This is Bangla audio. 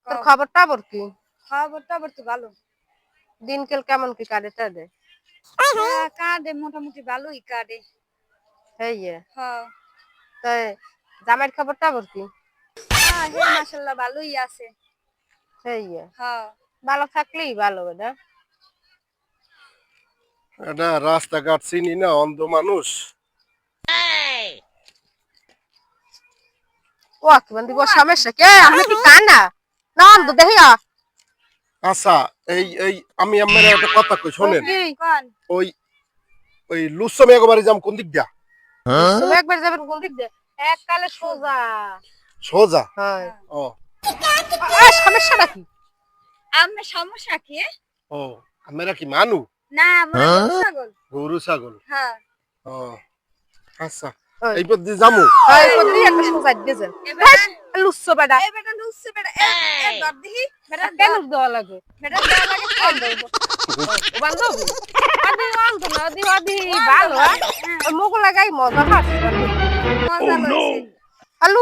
তোর খবর টবর কি? খবর তো ভালো। দিনকাল কেমন কি কাটে টাটে? হ্যাঁ, কাটে মোটামুটি ভালোই কাটে। এই যে হ্যাঁ। তাই জামাইয়ের খবর টবর কি? হ্যাঁ, হে মাশাআল্লাহ ভালোই আছে। এই যে হ্যাঁ। ভালো থাকলেই ভালো না? এটা রাস্তাঘাট চিনি না, অন্ধ মানুষ। ও কি বন্ধু সমস্যা কে? আমি কি কানা না অন্ধ দেখি আচ্ছা, এই এই আমি আমার একটা কথা কই শোনেন। কি কোন? ওই ওই লুচ্ছ মেয়ে বাড়ি যাম কোন দিক দিয়া? তুমি একবার যাবেন কোন দিক দিয়ে? এককালে সোজা। সোজা। হয় ও সমস্যাটা কি? আপনার সমস্যা কি? ও আমরা কি মানু? না, আমরা গরু ছাগল। গরু ছাগল। হ্যাঁ। ও আচ্ছা, ওই এই পথ দিয়ে যামু। হয় কোন দিকে একটা সোজা দিয়ে যান। এবার লুচ্ছ বেটা এই বেটা লুচ্ছে বেটা এ দর দিহি বেটা কেন দর দেওয়া লাগে? বেটা দেওয়া লাগে ও বান্ধবী আদি অন্ধ না আদি আদি ভালো মুখ লাগাই মজা পাচ্ছে মজা লইছে। আলু